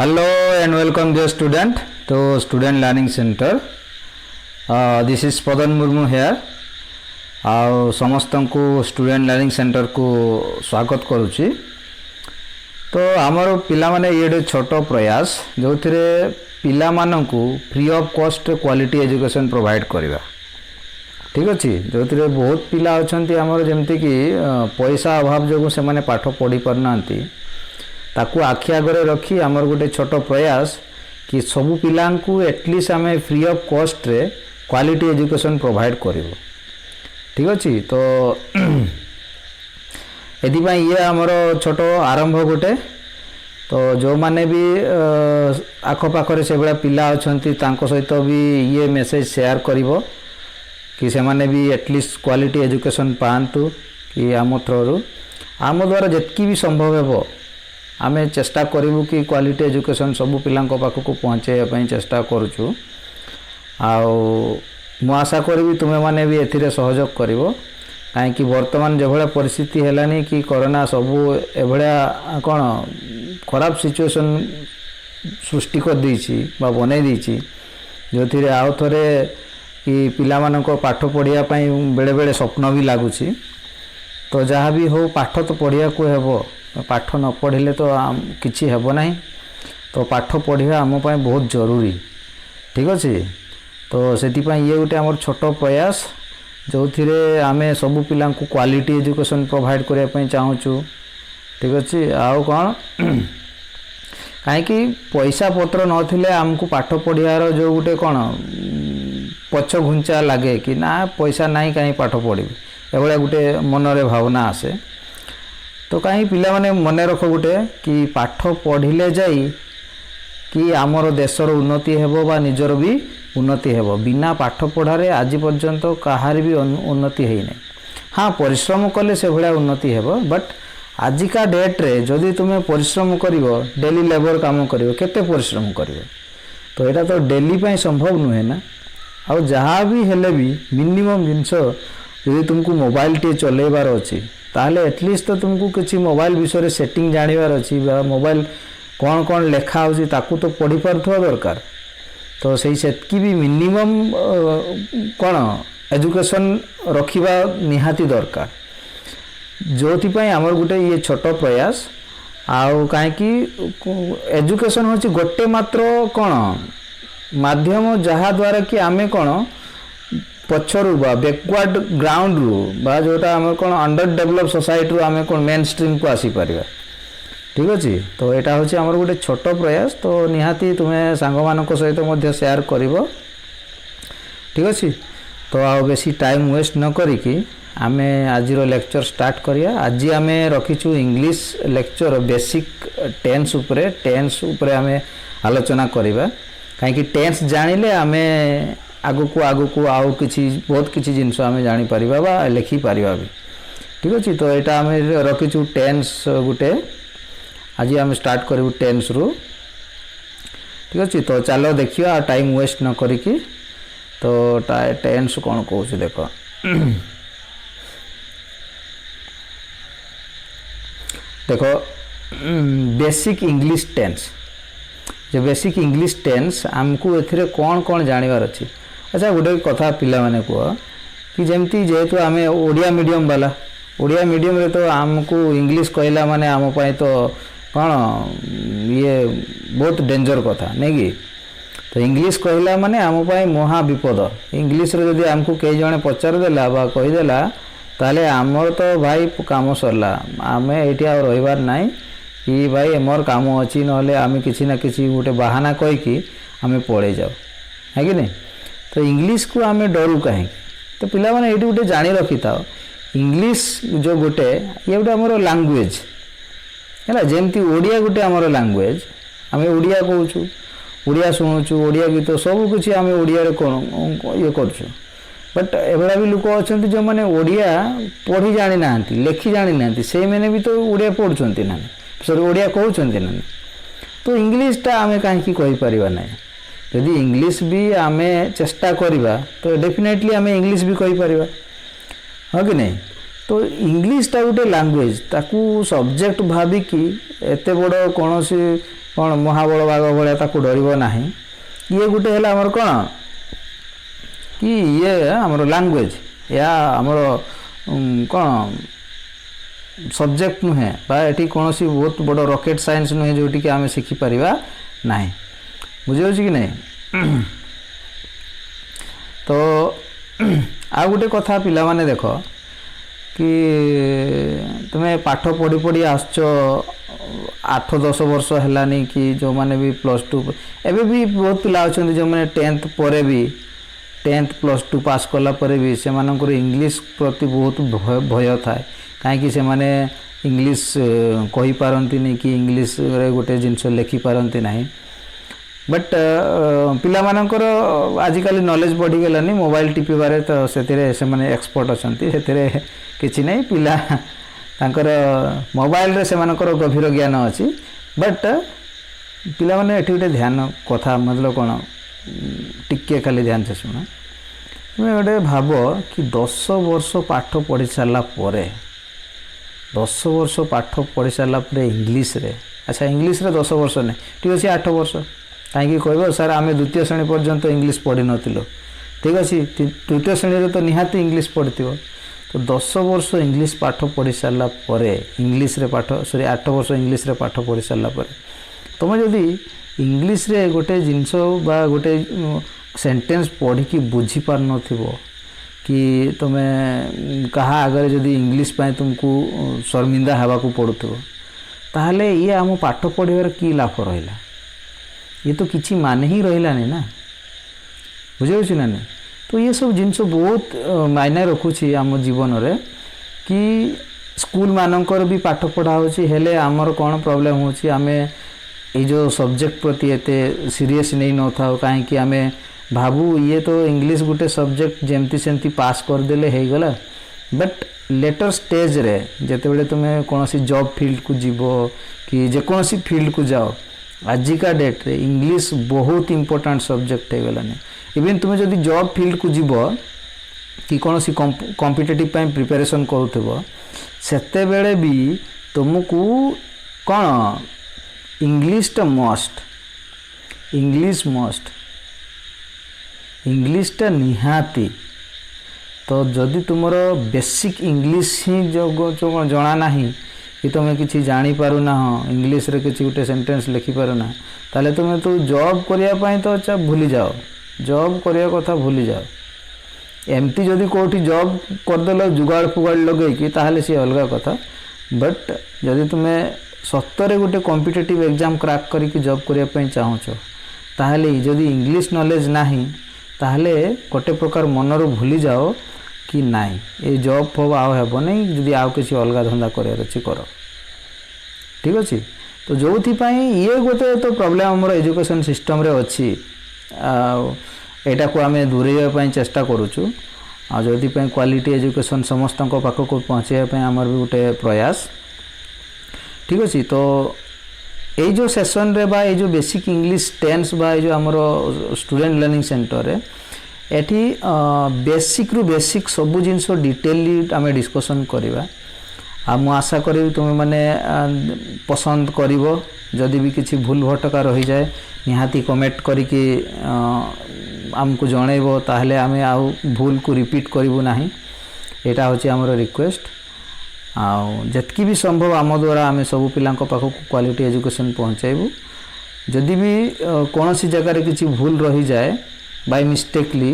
Hello and welcome dear student to Student Learning Center. This is Padan Murmu here. ଆଉ ସମସ୍ତଙ୍କୁ student learning ସେଣ୍ଟରକୁ ସ୍ୱାଗତ କରୁଛି। ତ ଆମର ପିଲାମାନେ ଇଏ ଗୋଟେ ଛୋଟ ପ୍ରୟାସ ଯେଉଁଥିରେ ପିଲାମାନଙ୍କୁ ଫ୍ରି ଅଫ୍ କଷ୍ଟରେ କ୍ୱାଲିଟି ଏଜୁକେସନ୍ ପ୍ରୋଭାଇଡ଼ କରିବା। ଠିକ୍ ଅଛି, ଯେଉଁଥିରେ ବହୁତ ପିଲା ଅଛନ୍ତି ଆମର ଯେମିତିକି ପଇସା ଅଭାବ ଯୋଗୁଁ ସେମାନେ ପାଠ ପଢ଼ି ପାରୁନାହାନ୍ତି, ତାକୁ ଆଖି ଆଗରେ ରଖି ଆମର ଗୋଟେ ଛୋଟ ପ୍ରୟାସ କି ସବୁ ପିଲାଙ୍କୁ ଏଟଲିଷ୍ଟ ଆମେ ଫ୍ରି ଅଫ୍ କଷ୍ଟରେ କ୍ୱାଲିଟି ଏଜୁକେସନ୍ ପ୍ରୋଭାଇଡ଼ କରିବୁ। ठीक अच्छे तो ये ये आमर छोट आरंभ गोटे तो जो माने भी आखपाखरे से भाया पिला अच्छा सहित भी ये मेसेज शेयर करिवो कि से माने भी एटलिस्ट क्वालिटी एजुकेशन पातु कि आम थ्रू आम द्वारा जितकी भी संभव हो आम चेष्टा करूँ कि क्वालिटी एजुकेशन सबू पिला पाखक पहुँचाई चेष्टा करुचु। मु आशा करी तुम्हें माने भी एथिरे सहयोग करिवो कहीं वर्तमान जो भाया परिस्थिति हेलानी कि कोरोना सबू एभलिया कौन खराब सिचुएशन सृष्टि कर देछि बा बनै देछि जो थिरे आउ थरे कि पिला मानको पाठ पढ़िया पई बेले बेले स्वप्न भी लागुछि। तो जहाँ भी हो पाठ तो पढ़िया को हेबो, पाठ न पढ़िले तो किछि हेबो नाही। तो पाठ पढ़िया आम पई बहुत जरूरी। ठीक अछि, तो सेतिपाई ये गोटे आमर छोट प्रयास जो थिरे आमे सबू पिला क्वालिटी एजुकेशन प्रोवाइड करने पे चाहूँ। ठीक अच्छे आउ कौन कहीं पैसा पत्र नथिले आमको पाठ पढ़ियार जो गोटे कौन पछ घुंचा लगे कि ना पैसा नहीं कहीं पाठ पढ़ी एभलिया गोटे मनरे भावना आसे। तो कहीं पिला माने मने रख गोटे कि पाठ पढ़िले जाई कि आमर देशर उन्नति हेबो बा निजर भी उन्नति हेबो। बिना पाठ पढ़ारे आज पर्यंत कहार भी उन्नति है नहीं। हाँ परिश्रम कले से भाया उन्नति हेबो, बट आजिका डेट रे जदि तुम्हें परिश्रम करिवो डेली लेबर काम करिवो केते परिश्रम करिवो, तो यहाँ तो डेली पाई संभव नुहे ना। आ जहाँ भी हेले भी मिनिमम जिनस यदि तुमको मोबाइल टे चलेबार अच्छी ताहले एटलिस्ट तो तुमको किसी मोबाइल विषय सेटिंग जानिबार अच्छी बा मोबाइल कौन कौन लेखा होची ताकू तो पढ़ी पारथवा दरकार। तो सही सेतकी भी मिनिमम कौन एजुकेशन रखिबा निहाती दरकार। जोथिपाई आमर गोटे ये छोट प्रयास आउ कहीं एजुकेशन होची गोटे मात्र कौन माध्यम जहाँ द्वारा कि आमे कौन पछरु बा बैकवर्ड ग्राउंड रु बा जोटा आम कौन अंडर डेवलप सोसाइटी रु आमे कौन मेन स्ट्रीम को आसी परिबा। ठीक अच्छे, तो यहाँ हूँ आमर गोटे छोट प्रयास। तो निहाती तुम्हें सांग मान सहित मध्य शेयर करिवो। ठीक अच्छे, तो आ बेसी टाइम वेस्ट न करिकी आमे आज लेक्चर स्टार्ट करिया। आज आम रखीचु इंग्लिश लेक्चर बेसिक टेन्स उपरे आमे आलोचना करिबा कहीं टेन्स जानिले आमे आगु को आउ किछि बहुत किछि जिनस आमे जानि परिबा बा लिखि परिबा भी। ठीक अच्छे, तो यहाँ आम रखीचु टेन्स गुटे आज आम स्टार्ट करूँ टेन्स रु। ठीक अच्छे, तो चलो देखिए टाइम वेस्ट न करिकी तो टेन्स कौन कहूँ देख देखो बेसिक इंग्लिश टेन्स जो बेसिक इंग्लिश टेन्स आमको एथिरे कौन कौन जानिबार अच्छी। अच्छा गोटे कथा पिला माने कह कि जमती जेहेतु आम ओडिया मीडियम वाला ओडिया मीडियम रे तो आमको इंग्लिश कहला माने आम पाई तो कौन ये बहुत डेंजर कथा नहीं कि। तो इंग्लिश कहला माने आम पाई महा विपद। इंग्लिश रे जदि आमको कई जने पचारदेला बा कहीदेला ताले आमर तो भाई काम सरला आम ये आ रहीबार नाई कि भाई मोर काम अच्छी ना आम किसी ना किसी गोटे बहाना कहीकि आम पड़े जाओ है कि नहीं। तो इंग्लिश को आम डरू कहीं। तो पिला माने ये गोटे जानी रखी था इंग्लिश जो गोटे ये गोटे आमर लैंग्वेज है जमती ओडिया गोटे आमर लैंग्वेज आम ओडिया कहूँ ओडिया शुणुचु ओडिया गीत सब किसी आम ओडिया ये करूँ। बट एभला भी लोक अच्छा जो मैंने ओडिया पढ़ी जानी ना लेखि जानी ना से मैंने भी तो ओडिया पढ़ुंट ना सॉरी ओडिया कहते ना। तो इंग्लिशटा आम कहीं कहीपर ना यदि इंग्लिश भी आम चेष्टा करवा तो डेफिनेटली आम इंग्लिश भी कहीपर हाँ कि नहीं। तो इंग्लिशटा गोटे लैंग्वेज ताकू सब्जेक्ट भाविकी एत बड़ कौन କ'ଣ ମହାବଳ ବାଘ ଭଳିଆ ତାକୁ ଡରିବ ନାହିଁ। ଇଏ ଗୋଟେ ହେଲା ଆମର କ'ଣ କି ଇଏ ଆମର ଲାଙ୍ଗୁଏଜ୍, ଏହା ଆମର କ'ଣ ସବଜେକ୍ଟ ନୁହେଁ ବା ଏଠି କୌଣସି ବହୁତ ବଡ଼ ରକେଟ୍ ସାଇନ୍ସ ନୁହେଁ ଯେଉଁଠିକି ଆମେ ଶିଖିପାରିବା ନାହିଁ। ବୁଝିହେଉଛି କି ନାହିଁ? ତ ଆଉ ଗୋଟେ କଥା ପିଲାମାନେ ଦେଖ କି ତୁମେ ପାଠ ପଢ଼ି ପଢ଼ି ଆସୁଛ 8-10 ବର୍ଷ ହେଲାନି କି ଯେଉଁମାନେ ବି +2 ଏବେ ବି ବହୁତ ପିଲା ଅଛନ୍ତି ଯେଉଁମାନେ 10th ପରେ ବି 10th +2 ପାସ୍ କଲା ପରେ ବି ସେମାନଙ୍କର ଇଂଲିଶ ପ୍ରତି ବହୁତ ଭୟ ଥାଏ। କାହିଁକି ସେମାନେ ଇଂଲିଶ କହିପାରନ୍ତିନି କି ଇଂଲିଶରେ ଗୋଟେ ଜିନିଷ ଲେଖିପାରନ୍ତି ନାହିଁ। ବଟ୍ ପିଲାମାନଙ୍କର ଆଜିକାଲି ନଲେଜ ବଢ଼ିଗଲାନି ମୋବାଇଲ ଟିପିବାରେ, ତ ସେଥିରେ ସେମାନେ ଏକ୍ସପର୍ଟ ଅଛନ୍ତି, ସେଥିରେ କିଛି ନାହିଁ। ପିଲା ତାଙ୍କର ମୋବାଇଲରେ ସେମାନଙ୍କର ଗଭୀର ଜ୍ଞାନ ଅଛି। ବଟ୍ ପିଲାମାନେ ଏଠି ଗୋଟେ ଧ୍ୟାନ କଥା ମତଲବ କ'ଣ ଟିକେ ଖାଲି ଧ୍ୟାନ ସେ ଶୁଣ। ତୁମେ ଗୋଟେ ଭାବ କି 10 ବର୍ଷ ପାଠ ପଢ଼ି ସାରିଲା ପରେ 10 ବର୍ଷ ପାଠ ପଢ଼ି ସାରିଲା ପରେ ଇଂଲିଶରେ, ଆଚ୍ଛା ଇଂଲିଶରେ 10 ବର୍ଷ ନାହିଁ, ଠିକ୍ ଅଛି 8 ବର୍ଷ। କାହିଁକି କହିବ ସାର୍ ଆମେ 2ୟ ଶ୍ରେଣୀ ପର୍ଯ୍ୟନ୍ତ ଇଂଲିଶ ପଢ଼ିନଥିଲୁ। ଠିକ୍ ଅଛି, 3ୟ ଶ୍ରେଣୀରେ ତ ନିହାତି ଇଂଲିଶ ପଢ଼ିଥିବ। ତ 10 ବର୍ଷ ଇଂଲିଶ ପାଠ ପଢ଼ି ସାରିଲା ପରେ ଇଂଲିଶରେ 8 ବର୍ଷ ଇଂଲିଶରେ ପାଠ ପଢ଼ି ସାରିଲା ପରେ ତୁମେ ଯଦି ଇଂଲିଶରେ ଗୋଟେ ଜିନିଷ ବା ଗୋଟେ ସେଣ୍ଟେନ୍ସ ପଢ଼ିକି ବୁଝିପାରୁନଥିବ କି ତୁମେ କାହା ଆଗରେ ଯଦି ଇଂଲିଶ ପାଇଁ ତୁମକୁ ଶର୍ମିନ୍ଦା ହେବାକୁ ପଡ଼ୁଥିବ, ତାହେଲେ ଇଏ ଆମ ପାଠ ପଢ଼ିବାର କି ଲାଭ ରହିଲା? ଇଏ ତ କିଛି ମାନେ ହିଁ ରହିଲାନି ନା। ବୁଝିହେଉଛି ନା ନାହିଁ? ତ ଇଏ ସବୁ ଜିନିଷ ବହୁତ ମାଇନେ ରଖୁଛି ଆମ ଜୀବନରେ କି ସ୍କୁଲ ମାନଙ୍କର ବି ପାଠ ପଢ଼ା ହେଉଛି, ହେଲେ ଆମର କ'ଣ ପ୍ରୋବ୍ଲେମ୍ ହେଉଛି, ଆମେ ଏଇ ଯେଉଁ ସବଜେକ୍ଟ ପ୍ରତି ଏତେ ସିରିୟସ୍ ନେଇ ନଥାଉ। କାହିଁକି ଆମେ ଭାବୁ ଇଏ ତ ଇଂଲିଶ ଗୋଟେ ସବଜେକ୍ଟ ଯେମିତି ସେମିତି ପାସ୍ କରିଦେଲେ ହେଇଗଲା। ବଟ୍ ଲେଟର୍ ଷ୍ଟେଜ୍ରେ ଯେତେବେଳେ ତୁମେ କୌଣସି ଜବ୍ ଫିଲ୍ଡକୁ ଯିବ କି ଯେକୌଣସି ଫିଲ୍ଡକୁ ଯାଅ, ଆଜିକା ଡେଟ୍ରେ ଇଂଲିଶ ବହୁତ ଇମ୍ପୋର୍ଟାଣ୍ଟ ସବଜେକ୍ଟ ହେଇଗଲାନି। ଇଭେନ୍ ତୁମେ ଯଦି ଜବ୍ ଫିଲ୍ଡକୁ ଯିବ କି କୌଣସି କମ୍ପିଟେଟିଭ୍ ପାଇଁ ପ୍ରିପାରେସନ୍ କରୁଥିବ, ସେତେବେଳେ ବି ତୁମକୁ କ'ଣ ଇଂଲିଶଟା ମଷ୍ଟ, ଇଂଲିଶଟା ନିହାତି। ତ ଯଦି ତୁମର ବେସିକ୍ ଇଂଲିଶ ହିଁ ଜଣା ନାହିଁ କି ତୁମେ କିଛି ଜାଣିପାରୁନାହ, ଇଂଲିଶରେ କିଛି ଗୋଟେ ସେଣ୍ଟେନ୍ସ ଲେଖିପାରୁନା, ତାହେଲେ ତୁମେ ତ ଜବ୍ କରିବା ପାଇଁ ତ ଭୁଲିଯାଅ, ଜବ୍ କରିବା କଥା ଭୁଲିଯାଅ। ଏମିତି ଯଦି କେଉଁଠି ଜବ୍ କରିଦେଲ ଯୁଗାଡ଼ ଫୁଗାଡ଼ ଲଗେଇକି, ତାହେଲେ ସିଏ ଅଲଗା କଥା। ବଟ୍ ଯଦି ତୁମେ ସତରେ ଗୋଟେ କମ୍ପିଟେଟିଭ୍ ଏକ୍ଜାମ୍ କ୍ରାକ୍ କରିକି ଜବ୍ କରିବା ପାଇଁ ଚାହୁଁଛ, ତାହେଲେ ଯଦି ଇଂଲିଶ ନଲେଜ ନାହିଁ, ତାହେଲେ ଗୋଟେ ପ୍ରକାର ମନରୁ ଭୁଲିଯାଅ କି ନାଇଁ ଏ ଜବ୍ ଫବ୍ ଆଉ ହେବନି, ଯଦି ଆଉ କିଛି ଅଲଗା ଧନ୍ଦା କରିବାର ଅଛି କର। ଠିକ୍ ଅଛି? ତ ଯେଉଁଥିପାଇଁ ଇଏ ଗୋଟେ ତ ପ୍ରୋବ୍ଲେମ୍ ଆମର ଏଜୁକେସନ୍ ସିଷ୍ଟମ୍ରେ ଅଛି, ଆଉ ଏଇଟାକୁ ଆମେ ଦୂରେଇବା ପାଇଁ ଚେଷ୍ଟା କରୁଛୁ। ଆଉ ଯେଉଁଥିପାଇଁ କ୍ୱାଲିଟି ଏଜୁକେସନ୍ ସମସ୍ତଙ୍କ ପାଖକୁ ପହଞ୍ଚାଇବା ପାଇଁ ଆମର ବି ଗୋଟେ ପ୍ରୟାସ। ଠିକ୍ ଅଛି? ତ ଏଇ ଯେଉଁ ସେସନ୍ରେ ବା ଏଇ ଯେଉଁ ବେସିକ୍ ଇଂଲିଶ ଟେନ୍ସ ବା ଏଇ ଯେଉଁ ଆମର ଷ୍ଟୁଡେଣ୍ଟ ଲର୍ଣ୍ଣିଂ ସେଣ୍ଟରରେ ଏଠି ବେସିକ୍ରୁ ବେସିକ୍ ସବୁ ଜିନିଷ ଡିଟେଲଲି ଆମେ ଡିସ୍କସନ୍ କରିବା। ଆଉ ମୁଁ ଆଶା କରିବି ତୁମେମାନେ ପସନ୍ଦ କରିବ। ଯଦି ବି କିଛି ଭୁଲ ଭଟକା ରହିଯାଏ ନିହାତି କମେଣ୍ଟ କରିକି ଆମକୁ ଜଣାଇବ, ତାହେଲେ ଆମେ ଆଉ ଭୁଲକୁ ରିପିଟ୍ କରିବୁ ନାହିଁ। ଏଇଟା ହେଉଛି ଆମର ରିକ୍ୱେଷ୍ଟ। ଆଉ ଯେତିକି ବି ସମ୍ଭବ ଆମ ଦ୍ୱାରା ଆମେ ସବୁ ପିଲାଙ୍କ ପାଖକୁ କ୍ୱାଲିଟି ଏଜୁକେସନ୍ ପହଞ୍ଚାଇବୁ। ଯଦି ବି କୌଣସି ଜାଗାରେ କିଛି ଭୁଲ ରହିଯାଏ ବାଇ ମିଷ୍ଟେକଲି,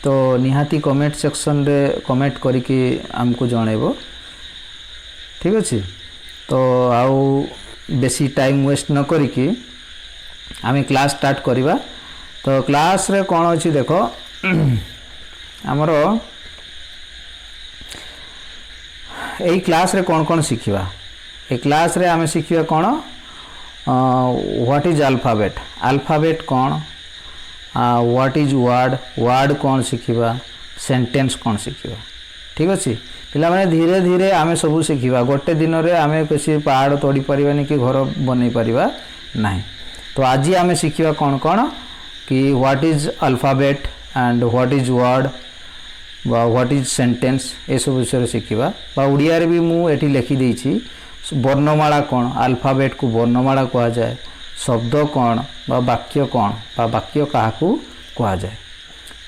ତ ନିହାତି କମେଣ୍ଟ ସେକ୍ସନରେ କମେଣ୍ଟ କରିକି ଆମକୁ ଜଣାଇବ। ଠିକ୍ ଅଛି? ତ ଆଉ ବେଶୀ ଟାଇମ୍ ୱେଷ୍ଟ ନ କରିକି ଆମେ କ୍ଲାସ୍ ଷ୍ଟାର୍ଟ କରିବା। ତ କ୍ଲାସ୍ରେ କ'ଣ ଅଛି ଦେଖ, ଆମର এই ক্লাসরে কোন কোন শিখিবা? এই ক্লাসরে আমি শিখিবা কোন হোয়াট ইজ আলফাবেট, আলফাবেট কোন, হোয়াট ইজ ওয়ার্ড, ওয়ার্ড কোন শিখিবা, সেন্টেন্স কোন শিখিবা। ঠিক আছে? ପିଲାମାନେ ଧୀରେ ଧୀରେ ଆମେ ସବୁ ଶିଖିବା। ଗୋଟେ ଦିନରେ ଆମେ କିଛି ପାହାଡ଼ ତୋଡ଼ି ପାରିବାନି କି ଘର ବନେଇ ପାରିବା ନାହିଁ। ତ ଆଜି ଆମେ ଶିଖିବା କ'ଣ କ'ଣ କି what is alphabet and what is word বা হোয়াট ইজ সেন্টেন্স, এসব বিষয়ে শিখিবা। বা ওড়িয়ারে বি মু এটি লেখি দিয়েছি বর্ণমালা কোণ, আলফাবেট কু বর্ণমালা কুহযায়। शब्द कौन बा वाक्य कौन बा वाक्य क्या कह जाए।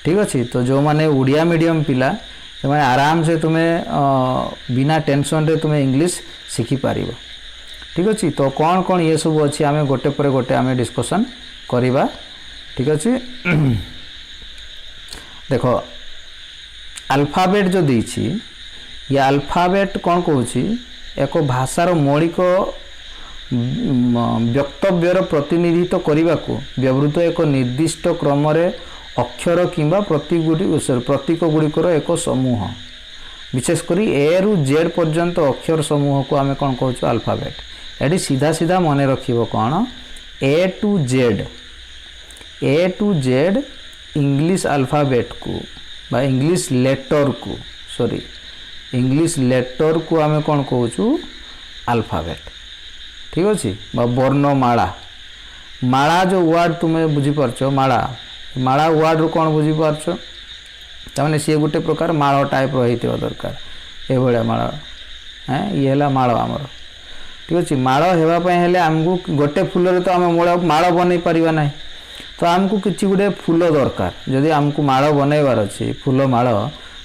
ठीक अच्छे। तो जो माने उड़िया मीडियम पिला से आराम से तुम्हें बिना टेंशन रे तुम्हें इंग्लिश शिखी पार। ठीक अच्छे। तो कौन कौन ये सब अच्छी आम गोटे पर गोटे आम डिस्कसन करवा। ठीक अच्छे। देखो अल्फाबेट जो देछि ये अल्फाबेट कौन कहूँ एक भाषार मौलिक वक्तव्यर प्रतिनिधित्व करने को व्यवहृत एक निर्दिष्ट क्रम अक्षर किंबा प्रतीक गुड़िकर एक समूह विशेषकर ए रु जेड पर्यंत अक्षर समूह को आम कौन कहूँ अल्फाबेट। ये सीधा सीधा मन रखिब कौन ए टू जेड इंग्लिश अल्फाबेट को बा इंग्लिश लेटर को सॉरी इंग्लिश लेटर को आम कौन कहूँ अल्फाबेट। ठीक अच्छे। वर्णमाला माला जो वर्ड तुम्हें बुझीपार माला माला वर्ड रू कौन बुझीपार तमें सी गोटे प्रकार माल टाइप रही दरकार ये माल हाँ ये माल आमर। ठीक अच्छे। माल होगापे आमको गोटे फूल तो आम माल बन पारा ना तो आमको किसी गोटे फूल दरकार जदि आमको माल बनइबार अच्छे फूल माल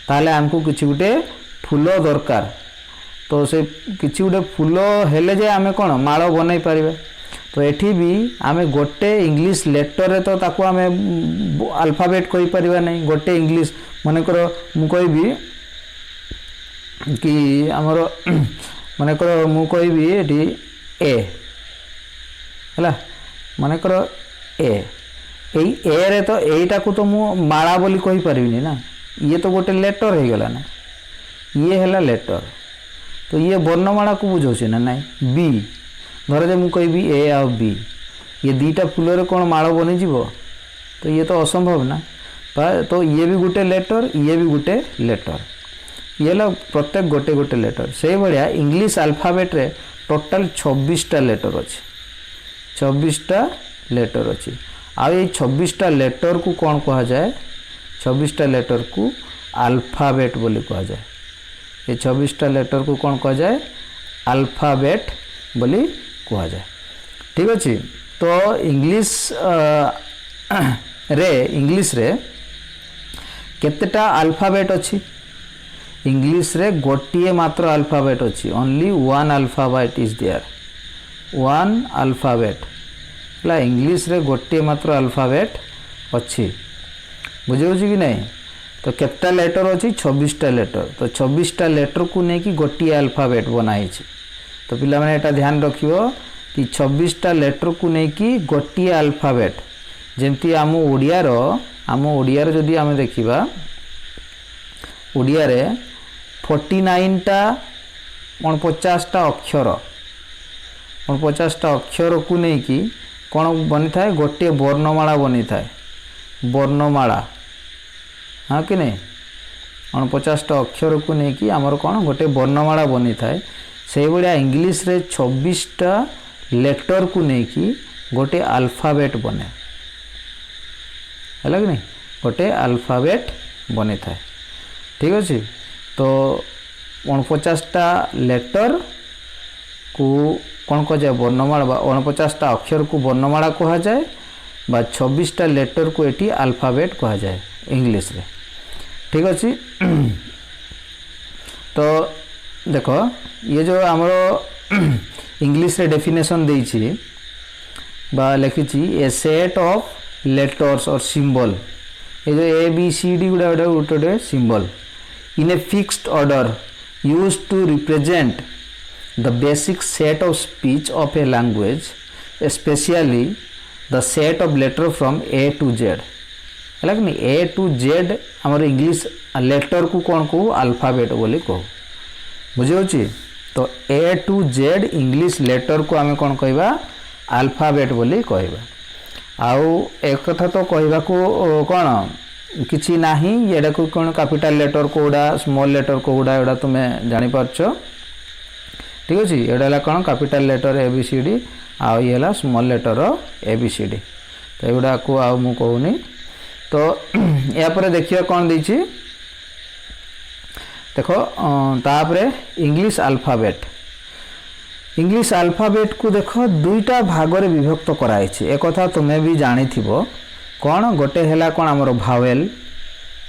ताहले आमको किसी गोटे फूल दरकार तो से किसी गोटे फूल हेले जे आमे कौन माल बनई पारिबा। तो एठी भी आमे गोटे इंग्लिश लेटर रे तो ताको आमे अल्फाबेट कहि परिबा नहीं। गोटे इंग्लिश मन कर मु कहबी कि हमर मन कर मु कहबी एठी ए हला मन कर ए रे तो एटा को तो मु माला बोली कहि परिबिनी ना ये तो गोटे लेटर हो गला ना ये है लेटर। तो ये वर्णमाला को बुझे ना नहीं बी धर जे मुझे कहबी ए आ बी ये दीटा फूल कौन माल बनीज तो ये तो असंभव ना। तो ये भी गोटे लेटर ये भी गोटे लेटर ये प्रत्येक गोटे गोटे लेटर से भाया इंग्लिश अल्फाबेट रे टोटाल 26टा लेटर अच्छे 26टा लेटर अच्छी आ 26टा लेटर को कौन कहा जाए 26टा लेटर को अल्फाबेट बोली कहा जाए। ये 26टा लेटर को कौन कहा जाए अल्फाबेट बोली कहा जाए। ठीक अच्छे। तो इंग्लिश रे केतेटा अल्फाबेट अच्छी इंग्लिश रे गोटे मात्र अल्फाबेट अच्छी only one alphabet is there one alphabet है इंग्लिश रे गोटे मात्र अल्फाबेट अच्छी बुझे कि नहीं। तो केतटा लेटर अच्छी 26टा लेटर तो 26टा लेटर को लेकिन गोटे अल्फाबेट बनाई। तो पिला माने एटा ध्यान रखियो कि 26टा लेटर को लेकिन गोटे अल्फाबेट जेमती आम ओडियार जदि आम देखिबा ओडिया रे 49टा 49टा अक्षर 49टा अक्षर को लेकिन कौन बनी थाए गोटे वर्णमाला बनी थाए वर्णमाला हाँ कि नहीं 49टा अक्षर को लेकिन आमर कौन गोटे वर्णमाला बनी थाए से भाया इंग्लिश रे 26टा लेटर को लेकिन गोटे अल्फाबेट बने है कि नहीं गोटे अल्फाबेट बनी थाए। ठीक अच्छे। तो 49टा लेटर को कौन कह जाए वर्णमाला 49टा अक्षर को वर्णमाला कहा जाए बा 26टा लेटर को एटी अल्फाबेट कहा जाए इंग्लिश रे। ठीक अच्छे। तो देखो ये जो आमर इंग्लिश रे डेफिनेशन देछि बा लिखिछि ए सेट ऑफ लेटर्स और सिंबल ये जो ए बी सी डी गुड़ा गोटे symbol in a fixed order use to represent the basic set of speech of a language especially the set of letter from A to Z है कि नहीं A to Z हमारे English letter को कौन कहू alphabet बोली कहू बुझे। तो A to Z English letter को आम कौन कहवा अल्फाबेट बोली कहवा। आउ एक कथा तो कहवा को कौन किसी नाही एडा को कौन कैपिटल लेटर कोड़ा स्मॉल लेटर कोड़ा एडा तुम्हें जानी पारछ। ठीक अच्छे। ये कौन capital letter A B C D आउ ये small letter A B C D तो युवा को आउ मु कहूनी। तो यापर देखिए कौन देछि देखो तापरे इंग्लिश अल्फाबेट इंग्लिश अल्फाबेट को देख दुईटा भागरे विभक्त कराई एक कथा तुम्हें भी जानी थी कौन गोटे है कौन आमर भावेल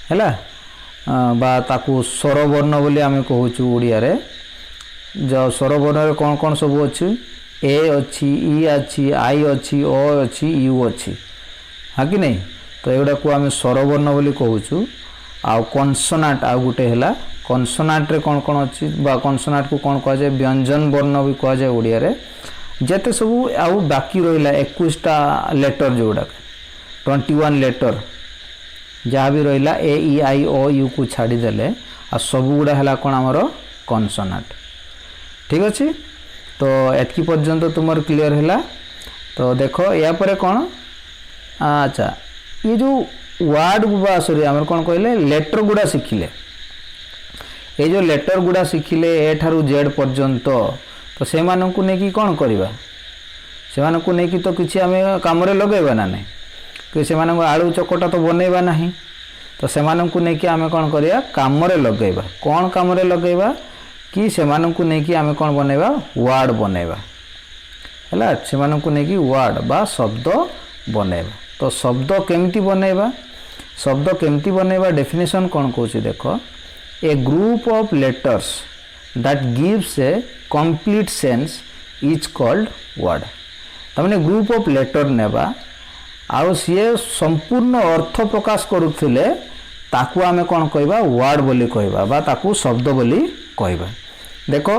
है बा ताकू स्वरवर्ण बोली आम कहूँ ओडिया रे जो स्वरवर्ण कौन कौन सब अच्छी ए अच्छी ई अच्छी आई अच्छी ओ अच्छी यू अच्छी हाँ कि नहीं तो एगुड़ा को आम स्वरवर्ण बोली कहूँ आउ कन्सोनाट आउ गोटे है कन्सोनाट रे कौन कौन अच्छी बा कन्सोनाट को कौन कह जाए व्यंजन वर्ण भी कह जाए ओडिया रे जेते सब आउ बाकी रहा 21टा लेटर जोड़ाक 21 लेटर जहाँ भी रहा ए ई आई ओ यू को छाड़ीदे आ सब गुड़ा है कौन आमर कन्सोनाट ठीक अच्छे तो एतकी पर्यंत तुम क्लियर है तो देख या पर कौन अच्छा ये जो वार्ड बा सॉरी आम कौन कहले लेटर गुड़ा शिखिले ये जो लेटर गुड़ा शिखिले ए ठारू जेड पर्यंत तो से मानकु नेकी कौन करवा से मानकु नेकी तो किसी आम काम लगेबा ना नहीं कि से आलू चकटा तो बनैबा नहीं तो से मानकु नेकी आम कौन करिया काम लगेबा कौन काम लगेबा कि से मानकु नेकी आम कौन बनैबा वार्ड बनैबा है से मानकु नेकी वार्ड बा शब्द बनैबा तो शब्द केमती बनैबा शब्द केमती बनैबा डेफिनेशन कौन कहूँ देख a group of letters that gives a complete sense is called word तमने ग्रुप ऑफ लेटर नेबा आउ सी संपूर्ण अर्थ प्रकाश करुले ताकू आमे कौन कहबा वर्ड बोली कहबा बा ताकू शब्द बोली कहबा देख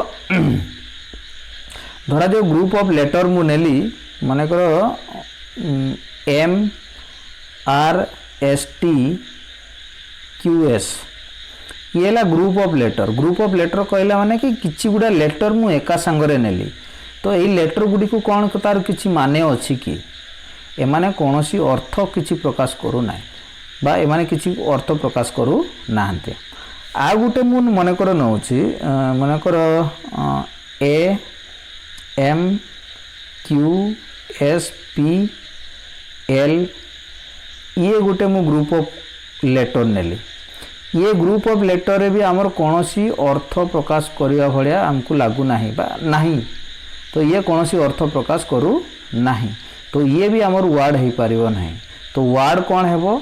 धरा जो ग्रुप ऑफ लेटर मु नेली माने करो M R S T Q S ये ला ग्रुप ऑफ लेटर कहला माने कि किछि गुडा लेटर मु एका संगरे नेली तो एई लेटर गुडी को कौन तार किछि माने अछि कि एमाने कोनोसी अर्थ किछि प्रकाश करू नाय बा एमाने किछि अर्थ प्रकाश करू नाहंते आ गुटे मु मने कर नउछि मने कर A M Q S P L ये गुटे मु ग्रुप ऑफ लेटर नेली ये ग्रुप ऑफ लेटर रे भी आमर कोनोसी अर्थ प्रकाश करिया भलिया हमकु लागू नाही बा नाही तो ये कोनोसी अर्थ प्रकाश करू नाही तो ये भी आमर वर्ड हो पारिबो नाही तो वर्ड कौन हेबो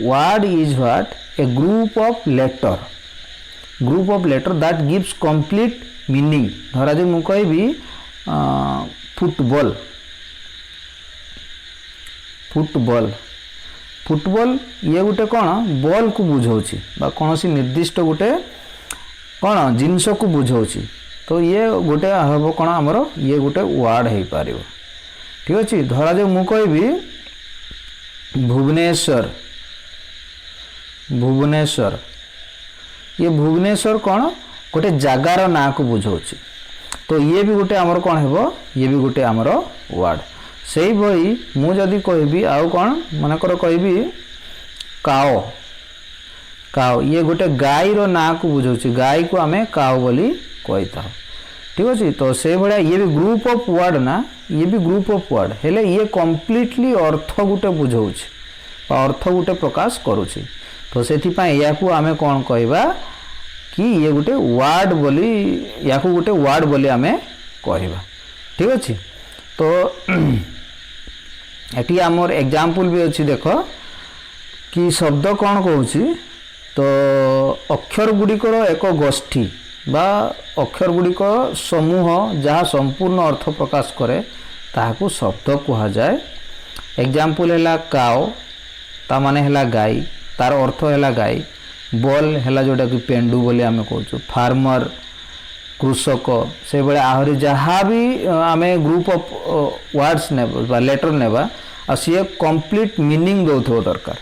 word is what a group of letter that gives complete meaning धरा जो मु कहबी फुटबॉल ये गोटे कौन बॉल को बुझाऊँच कौन सी निर्दिष्ट गोटे कौन जिनस को बुझाऊँच तो ये गोटे हम कौन आमर ये गोटे वर्ड हो पार ठीक अच्छे धरा जो मु कहबी भुवनेश्वर ये भुवनेश्वर कौन गोटे जगार ना को बुझाऊँच तो ये भी गोटे आमर कौन हेबो ये भी गोटे आमर वर्ड से भाई मु जदि कहबी आउ कौन मनकर कहबी काओ ये गोटे गाई रो ना को बुझाऊँ गाई को आमे काओ बोली कही था ठीक अच्छे तो से भाया ये भी ग्रुप ऑफ वर्ड ना ये भी ग्रुप ऑफ वर्ड हेले ये कंप्लीटली अर्थ गुटे बुझाऊँ अर्थ गुटे प्रकाश करुँच तो से या आमे कौन कहबा कि ये गोटे वर्ड बोली या गोटे वर्ड बोली आमे कहबा ठीक अच्छे तो एटी आमर एग्जाम्पल भी अच्छी देख कि शब्द कौन कहूँ तो अक्षर गुड़िकर एक गोष्ठी बा अक्षर गुड़िकर समूह जहाँ संपूर्ण अर्थ प्रकाश करे ताहाकू शब्द कहा जाए एग्जाम्पल है काओ ता माने है गाई तार अर्थ है गाई बॉल है जोटा कि पेंडु बोली आम कहूँ फार्मर कृषक से बड़े आहरी जहाँ भी आम ग्रुप ऑफ वर्ड्स ने लेटर नेबा आ सी कंप्लीट मीनिंग दौथो दरकार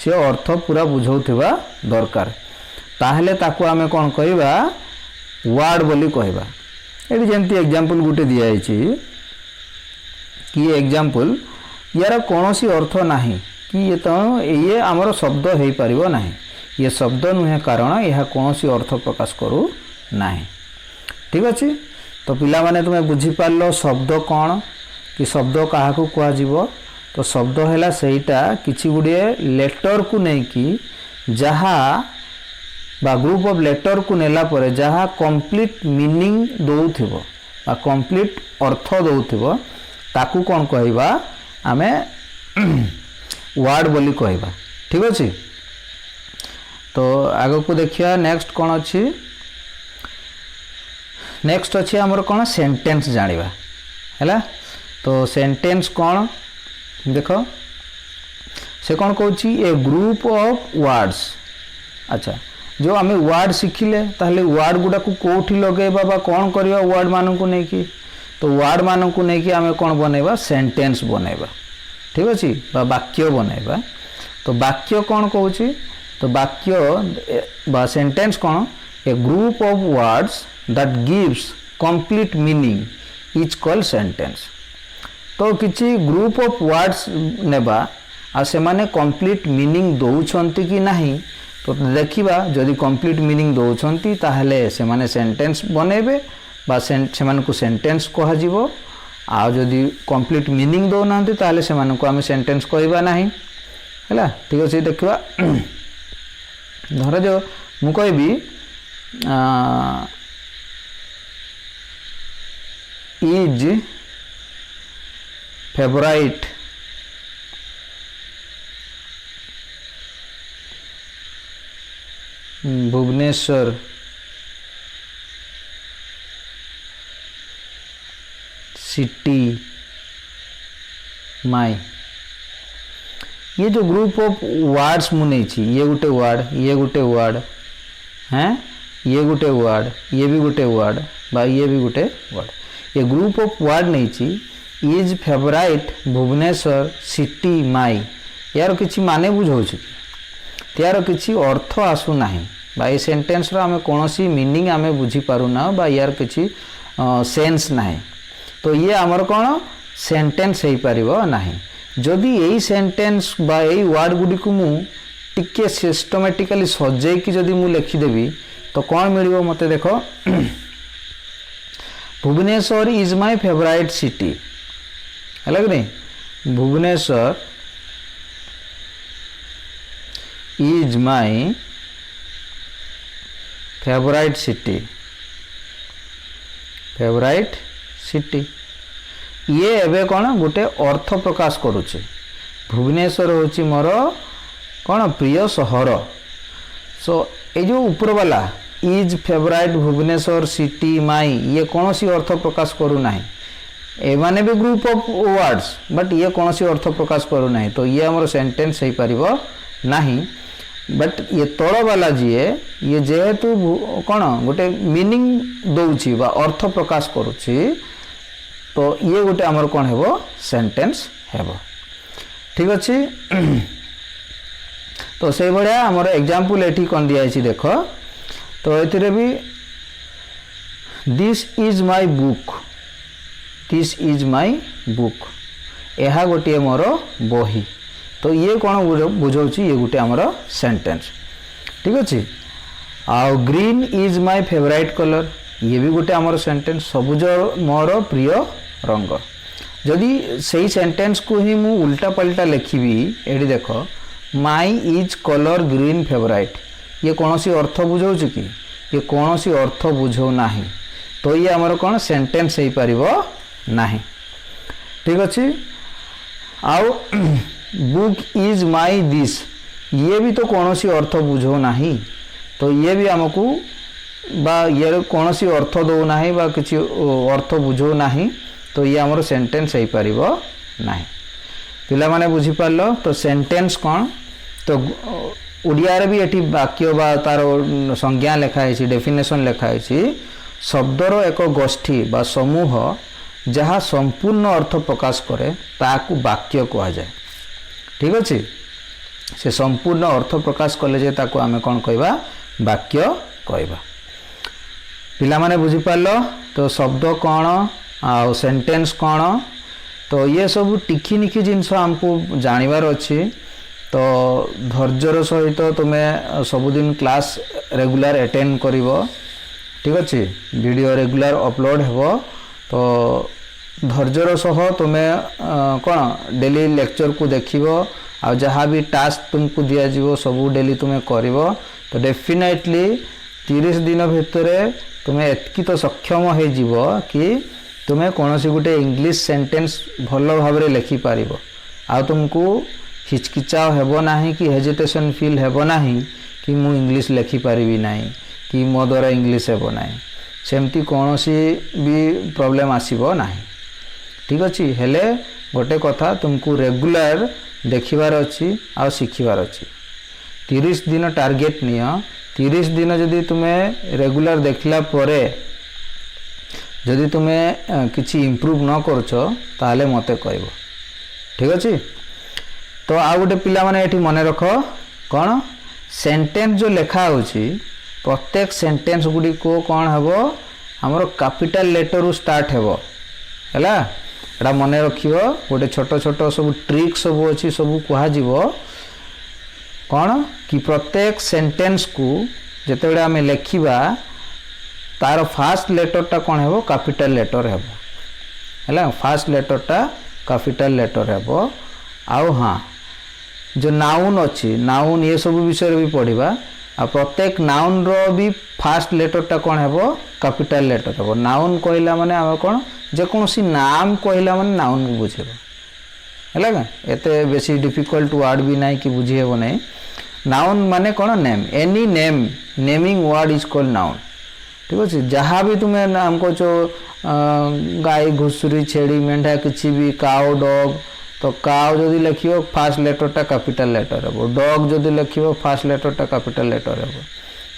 सी अर्थ पूरा बुझाउथिबा दरकार ताहले ताकू आमे कौन कहबा वर्ड बोली कहबा एटी जेंती एग्जांपल गुटे दिया आइछि कि एग्जांपल यार कौनसी अर्थ नाही कि ये आमर शब्द हो पारिबो नाही ये शब्द नुहे कारण यह कौनसी अर्थ प्रकाश करू नाही ठीक अच्छे तो पिला माने तुम्हें बुझी पारलो शब्द कौन कि शब्द क्या कह तो शब्द है सेटा किछि गुड़े लेटर को नहीं कि जहाँ बा ग्रुप ऑफ लेटर को नेला परे जहाँ कंप्लीट मीनिंग दौथिबो बा कंप्लीट अर्थ दौथिबो ताकू कौन कहवा आमे वर्ड बोली कहवा। ठीक अच्छे, तो आग को देखिए नेक्स्ट कौन अच्छी, नेक्स्ट अच्छी आमर कौन सेंटेंस जानिबा हैला। तो सेंटेंस कौन देख से कौन कहूँ ए ग्रुप ऑफ वर्ड्स। अच्छा, जो आम वर्ड शिखिले ताहले वर्ड गुड़ा को कोठी लगेबा बा कौन करवा वर्ड मान को लेकिन, तो वर्ड मान को लेकिन आम कौन बनैबा सेंटेंस बनैबा। ठीक अच्छे, वाक्य बनैबा। तो वाक्य कौन कहूँ, तो वाक्य बा सेंटेंस कौन a group of words that gives complete meaning is called sentence. तो किसी ग्रुप ऑफ वर्ड्स नेबा आ से माने कंप्लीट मीनिंग दौछंती कि नहीं, तो देखिबा जदि कंप्लीट मीनिंग दौछंती ताहले से माने सेंटेंस बनेबे बा से माने को सेंटेंस कहा जीवो। आ जदि कंप्लीट मीनिंग दो नांती ताहले से माने को आमे सेंटेंस कहबा नहीं हैला। ठीक अछि, देखिबा धर जो मु कहबी इज फेवराइट भुवनेश्वर सिटी माई। ये जो ग्रुप ऑफ वर्ड्स मुझे ये गोटे वर्ड, ये गोटे वर्ड हैं, ये गोटे वर्ड, ये भी गोटे वर्ड बा ये भी गोटे वर्ड, ये ग्रुप ऑफ वर्ड नहीं इज फेवराइट भुवनेश्वर सिटी माई। यार किसी माने बुझाऊँ यार किसी अर्थ आसू ना बा ये सेंटेंस आम कौन मीनिंग आम बुझीपारूना बा यार किसी सेंस ना, तो ये आमर कौन सेंटेंस हो पार ना। जदि यही सेंटेंस बा यही वर्ड गुडी को मु टिके सिस्टमेटिकली सजेकी जदि मु लिखिदेवी तो कौन मिल मत देख Bhubaneswar is my favourite city है कि नहीं, Bhubaneswar is my favourite city, favourite city. ये एवं कौन गोटे अर्थ प्रकाश करुचे, भुवनेश्वर हूँ मोर कौन प्रिय सहर। सो ये जो ऊपर वाला इज फेवराइट भुवनेश्वर सिटी माई ये कौन सी अर्थ प्रकाश करूना, ए माने भी ग्रुप ऑफ वर्ड्स बट ये कौन सी अर्थ प्रकाश करूना, तो ये आमर सेंटेंस हो पार नहीं। बट ये तल वाला जीए ये जेहेतु कौन गोटे मीनिंग दौची बा अर्थ प्रकाश करुची, तो ये गोटे आमर कौन हेबो सेंटेंस हेबो। ठीक अच्छे, तो से भाया आमर एग्जाम्पल एठी कौन दिखाई देख, तो ये भी this is my book, this is my book यह गोटे मोर बही, तो ये कौन बुझाऊँ ये गोटे आमर सेंटेंस। ठीक अच्छे, आउ green is my favourite colour ये भी गोटे आमर सेंटेंस, सबुज मोर प्रिय रंग। जदि सही सेंटेंस को ही मु उल्टा पल्टा लिखिबी एठी देख माई इज कलर ग्रीन फेवराइट ये कौन सी अर्थ बुझाऊँ कि ये कौन सी अर्थ बुझाऊ ना, तो ये आमर कौन सेंटेंस हो पार ना। ठीक अच्छे, आउ बुक इज माई दिस ये भी तो कौन सी अर्थ बुझाऊ ना, तो ये भी आमको बा ये कौन सी अर्थ दो ना बा किसी अर्थ बुझाऊ ना, तो ये आमर सेंटेंस हो पार ना। पिला माने बुझी पारलो, तो सेंटेंस कौन, तो ओडिया रे भी एटी वाक्य बा तार संज्ञा लिखाई डेफिनेशन लिखाई शब्दर एक गोष्ठी बा समूह जहाँ संपूर्ण अर्थ प्रकाश करे ताकू वाक्य कह जाए। ठीक अच्छे, से संपूर्ण अर्थ प्रकाश कले जे ताकू आमे कौन कहवा वाक्य कहवा। पिला माने बुझी पारलो, तो शब्द कौन आ सेंटेंस कौन, तो ये सब टिखी निखी जिनस आमको जानिबार अच्छी। तो धैर्यर सहित तुम्हें सबुदिन क्लास रेगुलर अटेंड करिवो। ठीक अच्छे, वीडियो रेगुलर अपलोड हेबो, तो धैर्यर सह तुम्हें कौन डेली लेक्चर को देखिवो आ जहाँ भी टास्क तुमको दिया जीवो सबू डेली तुम्हें करिवो, तो डेफिनेटली 30 दिन भितर तुम्हें एतकी तो सक्षम हो जीव कि तुम्हें कौन सी गोटे इंग्लिश सेंटेंस भल भाव लिखि पार आ तुमको हिचकिचा हेब ना कि हेजिटेशन फील हेब ना कि मु इंग्लिश लिखि पारिबी नाही कि मो द्वारा इंग्लिश हेब नाही सेमती कौन सी भी प्रॉब्लम आसीबो नाही। ठीक अच्छे हेले गोटे कथा तुमको रेगुलर देखिबार अच्छी आ शिखिबार अच्छी 30 दिन टार्गेट नियो 30 दिन जदि तुम्हें रेगुलर देखला परे जदि तुम्हें किसी इम्प्रूव न करछ ताले मते कहबो। ठीक अच्छे तो आ गोटे पिला माने एठी मने रख कौन सेंटेंस जो लेखा होची प्रत्येक सेंटेंस गुडी को कौन हेबो हमरो कैपिटल लेटर रु स्टार्ट हेबो हैला एटा मने रखियो गोटे छोट छोट सब ट्रिक सब अच्छी सब कहा जीवो कौन कि प्रत्येक सेंटेंस को जेतेबेले आमे लेखिबा तार फास्ट लेटरटा कौन हेबो कैपिटल लेटर हेबो हैला फास्ट लेटरटा कैपिटल लेटर हेबो आउ हाँ जो नाउन अच्छी नाउन ये सब विषय भी पढ़ा आ प्रत्येक नाउन रो भी फास्ट लेटरटा कौन हेबो कैपिटल लेटर हेबो। नाउन कहला माने आम कौन जेकोसी नाम कहला माने नाउन को बुझेबो हैला का एते बेसी डिफिकल्ट वर्ड भी नहीं कि बुझी हेबो नहीं। नाउन माने कौन name any name naming word is called noun. ठीक अच्छे जहाँ भी तुम्हें नाम कह गाय घुसुरी छेड़ी मेंढा किसी भी काउ डॉग तो काउ जदि लिखियो फास्ट लेटरटा कैपिटल लेटर हेबो डॉग जदि लिखियो फास्ट लेटरटा कैपिटल लेटर हेबो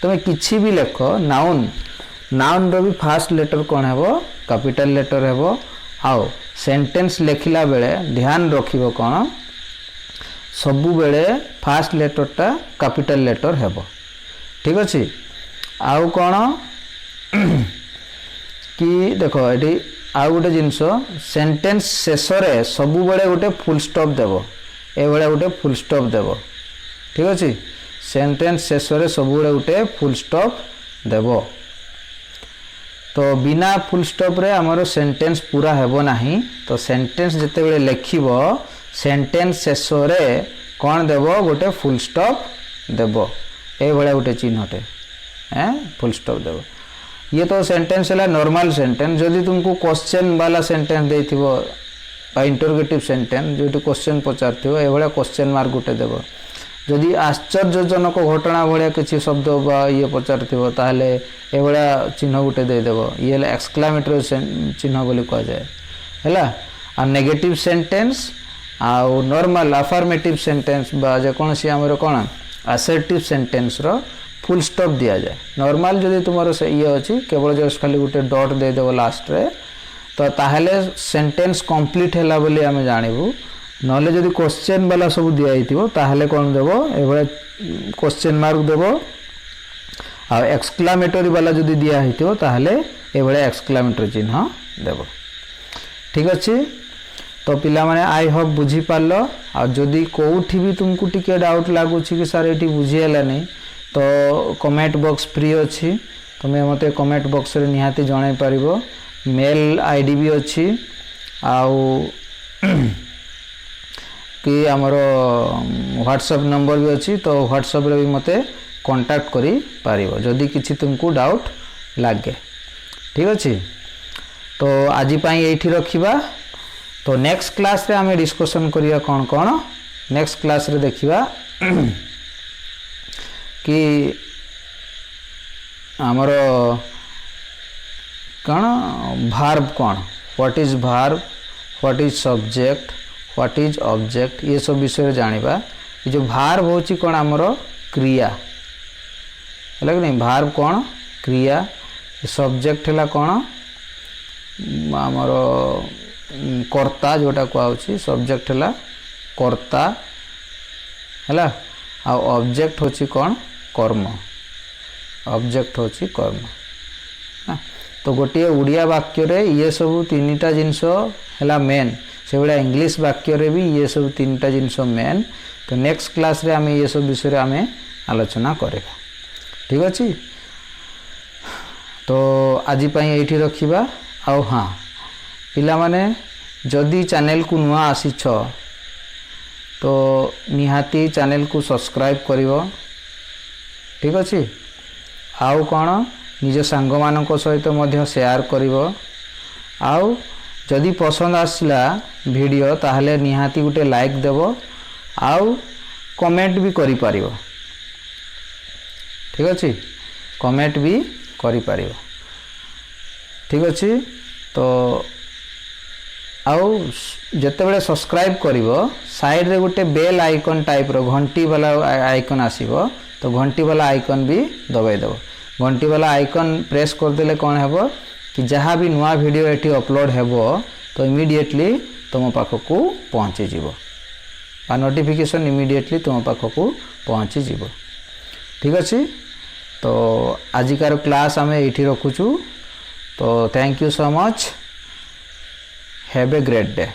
तुम्हें किसी भी लेख नाउन नाउन रो भी फास्ट लेटर कौन हेबो कैपिटल लेटर हेबो। आओ सेंटेंस लिखिला बेले ध्यान रखिबो कौन सबु बेले फास्ट लेटरटा कैपिटल लेटर हेबो। ठीक अच्छे आउ कौन कि देखो ये आउ गोटे जिनस सेंटेंस शेष रे सबु बेले गोटे फुल स्टॉप देबो ए बेले गोटे फुल स्टॉप देबो। ठीक अच्छे सेंटेंस शेष रे सबु बेले गोटे फुल स्टॉप देबो तो बिना फुल स्टॉप रे हमर सेंटेंस पूरा हेबो नाही तो सेंटेंस जते बेले लेखिबो सेंटेंस शेष रे कोन देबो गोटे फुल स्टॉप देबो ए बेले गोटे चिन्हटे फुल स्टॉप देबो। ये तो सेंटेंस है नॉर्मल सेंटेंस जदि तुमको क्वेश्चन वाला सेंटेंस देथिबो इंटरोगेटिव सेंटेंस जो क्वेश्चन पचारथिबो ए भले क्वेश्चन मार्क गोटे देबो। जदि आश्चर्यजनक घटना भाया किसी शब्द बा ये पचारथिबो ताहले ए भले चिन्ह गोटे दे देबो ये एक्सक्लेमेटरी चिन्ह बोली कह जाए हैला। आ नेगेटिव सेंटेंस आ नॉर्मल अफर्मेटिव सेंटेंस बा जे कोनसी हमर कोन असर्टिव सेंटेंस रो फुल स्टॉप दिया जाए। नॉर्मल जदि तुमर से ये अच्छी केवल जस्ट खाली गोटे डॉट दे देव लास्ट रे तो ताहले सेंटेंस कंप्लीट हैला बोली आमे जानिबु नले जदि क्वेश्चन वाला सब दिया हिथिबो ताहले कोन देबो एबळे क्वेश्चन मार्क देबो आ एक्सक्लेमेटरी वाला जदि दिया हिथिबो ताहले एबळे एक्सक्लेमेटरी चिन्ह देबो। ठीक अछि तो पिला माने आई होप बुझी पारलो आ जदि कोउठी भी तुमको टिके डाउट लागुछि कि सर एठी बुझी हैला नै तो कमेंट बॉक्स फ्री अच्छी तुम्हें मते कमेंट बॉक्स रे निहाती जणाई पारिबो मेल आईडी भी अच्छी आउ कि हमरो व्हाट्सएप नंबर भी अच्छी तो व्हाट्सएप रे भी मते कांटेक्ट करी पारिबो जदि किछि तुमको डाउट लागे। ठीक अछि तो आजि पई एठी रखिबा तो नेक्स्ट क्लास रे हमें डिस्कशन करिया कोन कोन नेक्स्ट क्लास रे देखिबा कि आमर कौन भार्ब कौन what is verb what is subject what is object ये सब विषय जानिबा। ये जो भार्ब होची कौन आमर क्रिया है कि नहीं भार्ब कौन क्रिया सब्जेक्ट है कौन आमर कर्ता जोटा कहउची सब्जेक्ट है कर्ता है आ ऑब्जेक्ट होची कौन कर्म ऑब्जेक्ट होची कर्म। तो गोटे उड़िया वाक्य रे ये सब तीनटा जिनस है मेन से भाया इंग्लिश वाक्य रे भी ये सब तीनटा जिनस मेन। तो नेक्स्ट क्लास रे आमे ये सब विषय आमे आलोचना करेगा। ठीक अच्छे तो आज पई एठी रखिबा। आउ हाँ पिला माने जदि चैनल को नुआ आसीछ तो निहाती चैनल को सब्सक्राइब करिवो। ठीक अच्छे आउ कौन निज सांग मानक सहित मध्य शेयर करिवो आउ जदि पसंद आसला वीडियो ताहले निहाती गुटे लाइक देवो आउ कमेंट भी करि पारिवो ठीक अछि कमेंट भी करि पारिवो ठीक अछि तो आउ जते बेले सब्सक्राइब करिवो साइड रे गुटे बेल आइकन टाइप रो घंटी वाला आइकन आसीबो तो घंटी वाला आइकन भी दबाई देबो घंटी वाला आइकन प्रेस कर देले कोन हेबो कि जहाँ भी नया वीडियो एटी अपलोड हेबो तो इमीडिएटली तुम पाखक पहुँची जीवो बा नोटिफिकेशन इमीडिएटली तुम पाखक पहुँची जीवो ठीक अछि तो आजिकार क्लास आमे एठी रखुछु तो thank you so much have a great day.